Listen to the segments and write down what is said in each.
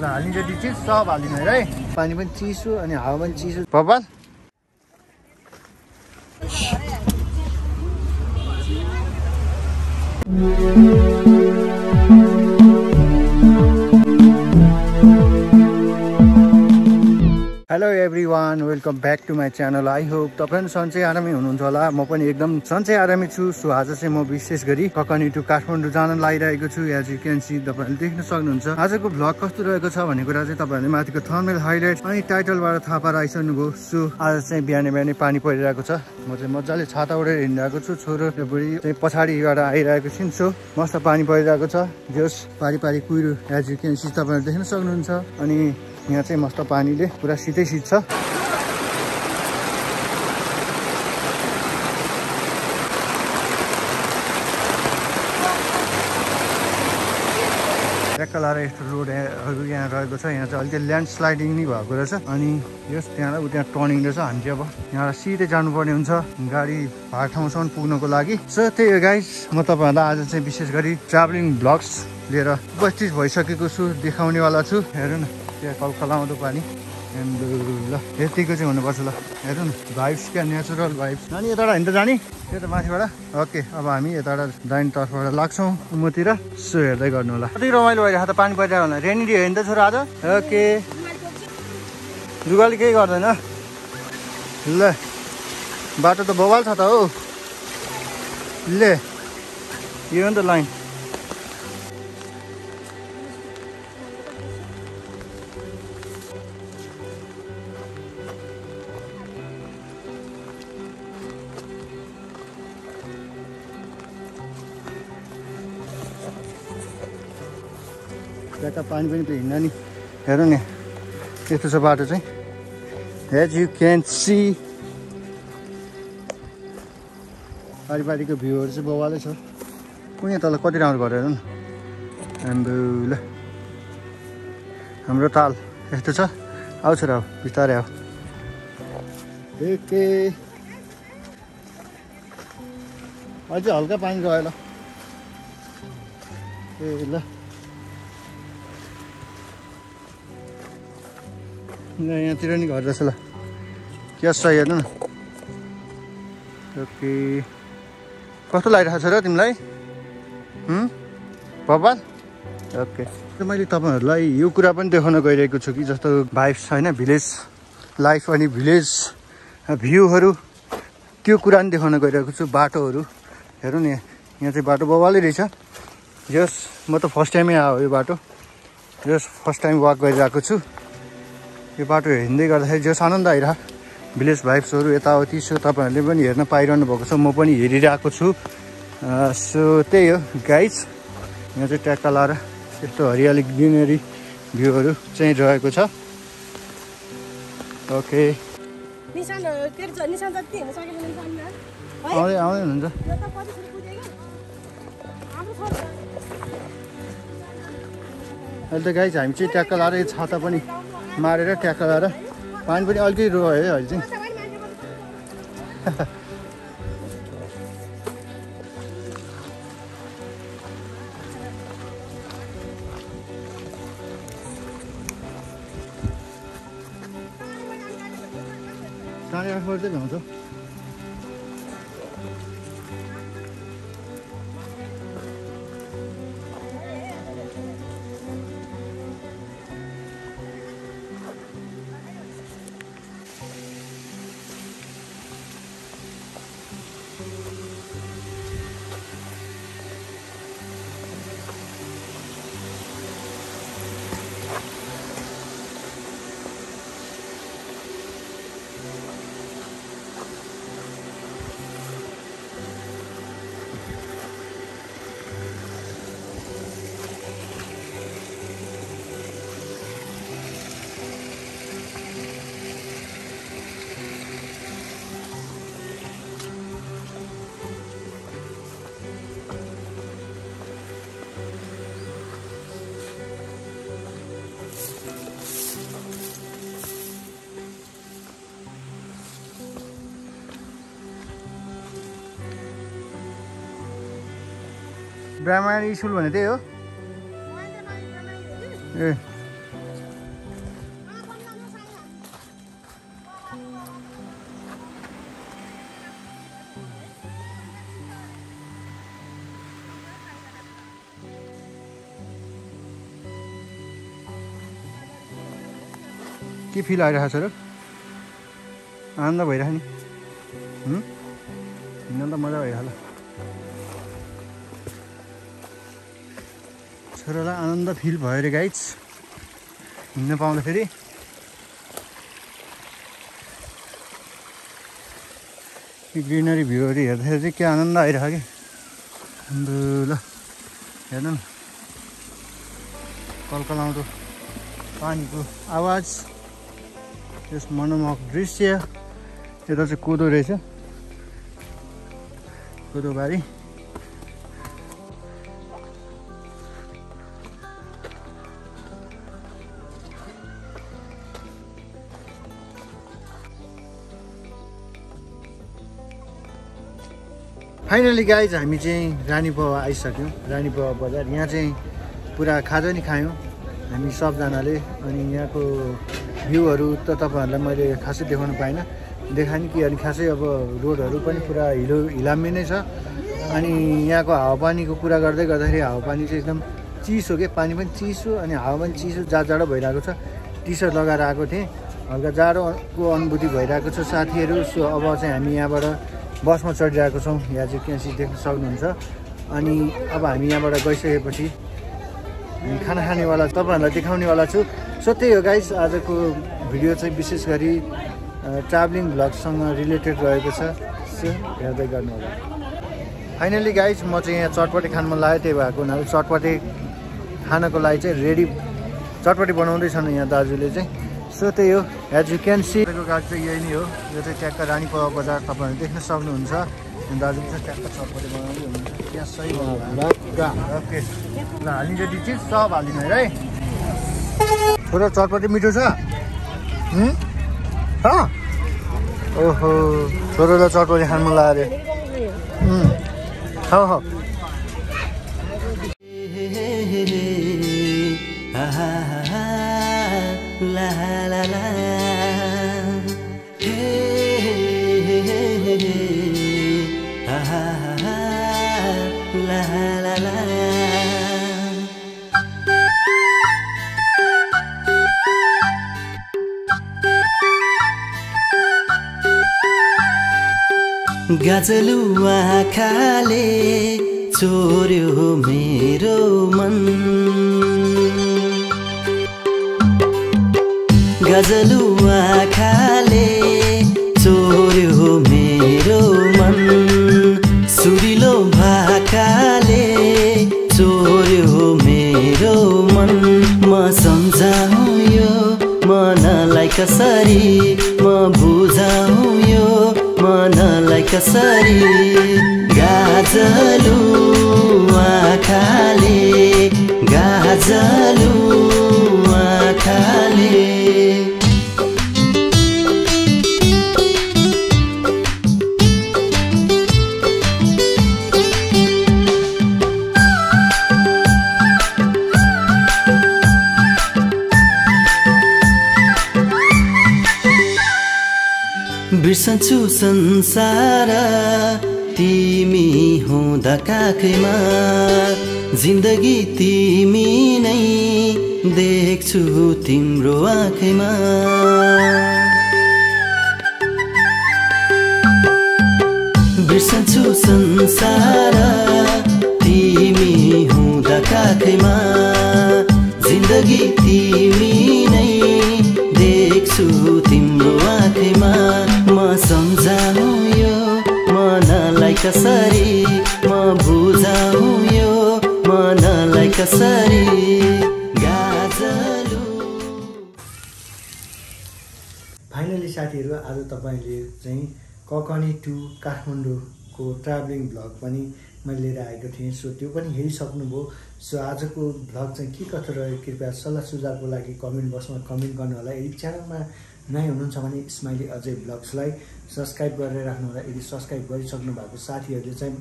ल हालिन्छ चिज सब हालिदिनु है पानी पनि चिसो अनि हावा पनि चिसो भगवान hello everyone welcome back to my channel I hope तपाईँ सन्चै आरामै हुनुहुन्छ होला म पनि एकदम सन्चै आरामै छु सो आज चाहिँ म विशेष गरी ककनी टु काठमाडौँ जान लागिरहेको छु एज यु क्यान सी तपाईँहरूले देख्न सक्नुहुन्छ आजको भ्लग कस्तो रहेको छ भन्ने कुरा चाहिँ तपाईँहरूले माथिको थम्बनेल हाइलाइट अनि टाइटलबाट थाहा पाएर आइसक्नुभयो सो आज चाहिँ बिहानै पानी परिरहेको छ म चाहिँ मजाले छाता उडेर हिँडिरहेको छु छोरो बुढी चाहिँ पछाडिबाट आइरहेको छु सो मस्त पानी परिरहेको छ जस पारी कुहिरो एज यु क्यान सी तपाईँहरूले देख्न सक्नुहुन्छ अनि यहाँ चाहिँ मस्त पानीले पुरा सिधै सिध्छ ट्याक्क लाएर यस्तो रोडहरू यहाँ रहेको छ यहाँ चाहिँ अलिकति ल्यान्डस्लाइडिङ नै भएको रहेछ अनि यस त्यहाँ त्यहाँ टर्निङ रहेछ हामी चाहिँ अब यहाँबाट सिधै जानुपर्ने हुन्छ गाडी भएको ठाउँसम्म पुग्नको लागि सो त्यही हो गाइस म तपाईँहरूलाई आज चाहिँ विशेष गरी ट्राभलिङ ब्लग्स लिएर उपस्थित भइसकेको छु देखाउनेवाला छु हेर्नु न त्यहाँ कलकलाउँदो पानी एन्ड ल यतिको चाहिँ हुनुपर्छ ल हेर्नु न भाइब्स क्या नेचुरल भाइब्स नानी यताबाट हिँड्दा जाने त्यो त माथिबाट ओके अब हामी यताबाट दाहिने तर्फबाट लाग्छौँ उमतिर सो हेर्दै गर्नु होला कति रमाइलो भइरहेको त पानी परिरहेको होला रेनी डे होइन त छोरा आज ओके जुगाली केही गर्दैन ल बाटो त बवाल छ त हौ ले यो नि त लाइन त्यहाँ पानी पनि त हिँड्न नि हेर्नु नि यस्तो छ बाटो चाहिँ एज यु क्यान सी पारिको भ्यूहरू चाहिँ बवालै छ कुनै तल कति राम्रो घर हेर्नु न हाम्रो ल हाम्रो ताल यस्तो छ आउँछ र बिस्तारै आऊ के अझै हल्का पानी गयो ल ए ल यहाँतिर नि घर रहेछ ल के छ हेर्नु न ओके कस्तो लागिरहेको छ र तिमीलाई भगवान ओके मैले तपाईँहरूलाई यो कुरा पनि देखाउन गइरहेको छु कि जस्तो भाइब्स होइन भिलेज लाइफ अनि भिलेज भ्यूहरू त्यो कुरा पनि देखाउन गइरहेको छु बाटोहरू हेर्नु नि यहाँ चाहिँ बाटो बवालै रहेछ जस म त फर्स्ट टाइमै आयो यो बाटो जस फर्स्ट टाइम वाक गरिरहेको छु यो बाटो हिँड्दै गर्दाखेरि जस आनन्द आइरह भिलेज भाइब्सहरू यताउति सो तपाईँहरूले पनि हेर्न पाइरहनु भएको छ म पनि हेरिरहेको छु सो त्यही हो गाइज यहाँ चाहिँ ट्याक्का लाएर यस्तो हरियाली ग्रिनरी भ्यूहरू चाहिँ रहेको छ ओके आउँदै हुनुहुन्छ अहिले त गाइज हामी चाहिँ ट्याक्का लाएर यो छाता पनि मारेर ट्याक्का लाएर पानी पनि अलिकति रह्यो है अहिले चाहिँ साढे 8 बजे भ्याउँछ प्राइमरी स्कुल भने त्यही हो ए के फिल आइरहेको छ र आनन्द भइरहेको नि हिँड्न त मजा भइहाल्यो छोरालाई आनन्द फिल भयो अरे गाइज हिँड्न पाउँदाखेरि ग्रिनरी भ्यूहरू हेर्दाखेरि चाहिँ के आनन्द आइरहेको कि ल हेर्नु न कलकलाउँदो पानीको आवाज त्यस मनमोहक दृश्य यता चाहिँ कोदो रहेछ कोदोबारी फाइनली गाइज हामी चाहिँ रानीपवा आइसक्यौँ रानीपवा बजार यहाँ चाहिँ पुरा खाजा नि खायौँ हामी सबजनाले अनि यहाँको भ्यूहरू त तपाईँहरूलाई मैले खासै देखाउन पाइनँ देखाएँ कि अनि खासै अब रोडहरू पनि पुरा हिलाम्मे नै छ अनि यहाँको हावापानीको कुरा गर्दै गर्दाखेरि हावापानी चाहिँ एकदम चिसो के पानी पनि चिसो अनि हावा पनि चिसो जाडो भइरहेको छ टी सर्ट लगाएर आएको थिएँ हल्का जाडोको अनुभूति भइरहेको छ साथीहरू सो अब चाहिँ हामी यहाँबाट बसमा चढिरहेको छौँ यहाँ चाहिँ क्यासी देख्न सक्नुहुन्छ अनि अब हामी यहाँबाट गइसकेपछि हामी खाना खानेवाला तपाईँहरूलाई देखाउनेवाला छु सो त्यही हो गाइस आजको भिडियो चाहिँ विशेष गरी ट्राभलिङ भ्लगसँग रिलेटेड रहेको छ सो हेर्दै गर्नु होला फाइनली गाइस म चाहिँ यहाँ चटपटे खान मन लाग्यो त्यही भएको हुनाले चटपटे खानको लागि चाहिँ रेडी चटपटे बनाउँदैछन् यहाँ दाजुले चाहिँ सो त्यही हो एज यु क्यान सी गाडी चाहिँ यही नै हो यो चाहिँ ट्याक्क रानीपवा बजार तपाईँहरूले देख्न सक्नुहुन्छ दाजुले चाहिँ ट्याक्क चटपटे बनाउँदै हुनुहुन्छ यहाँ सही ओके ल हालिन्छ डिचिज सब हालिदिनु है छोरा चटपटे मिठो छ ओहो छोरालाई चटपटे खानु मन लाग्यो अरे हो la la la la la la गजलु आँखाले चोर्यो मेरो मन गजलु आँखाले चोर्यो मेरो मन सुरिलो भाकाले चोर्यो मेरो मन म सम्झाउँ यो मनलाई कसरी म बुझाउँ यो मनलाई कसरी गाजलु आँखाले गाजलु आँखाले बिर्सन्छु संसार तिमी हुँदा काखैमा जिन्दगी तिमी नै देख्छु तिम्रो आँखैमा बिर्सन्छु संसार तिमी हुँदा काखैमा जिन्दगी तिमी नै देख्छु तिम्रो आँखैमा म सम्झाउँ यो मनलाई कसरी म बुझाउँ यो मनलाई कसरी गाजलु फाइनली साथीहरू आज तपाईँले चाहिँ ककनी टु काठमाडौँको ट्राभलिङ भ्लग पनि मैले लिएर आएको थिएँ सो त्यो पनि हेरिसक्नुभयो सो आजको भ्लग चाहिँ के कस्तो रह्यो कृपया सल्लाह सुझावको लागि कमेन्ट बक्समा कमेन्ट गर्नु होला यदि च्यानलमा नयाँ हुनुहुन्छ भने स्माइली अजय ब्लग्सलाई सब्सक्राइब गरेर राख्नु होला यदि सब्सक्राइब गरिसक्नु भएको साथीहरूले चाहिँ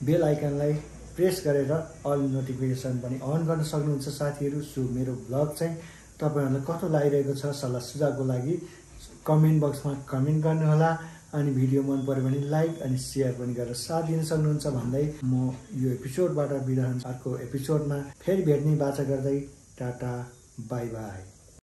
बेल आइकनलाई प्रेस गरेर अल नोटिफिकेसन पनि अन गर्न सक्नुहुन्छ साथीहरू सो मेरो भ्लग चाहिँ तपाईँहरूलाई कस्तो लागिरहेको छ सल्लाह सुझावको लागि कमेन्ट बक्समा कमेन्ट गर्नुहोला अनि भिडियो मन पर्यो भने लाइक अनि सेयर पनि गरेर साथ दिन सक्नुहुन्छ भन्दै म यो एपिसोडबाट बिदा हुन्छु अर्को एपिसोडमा फेरि भेट्ने बाचा गर्दै टाटा बाई बाई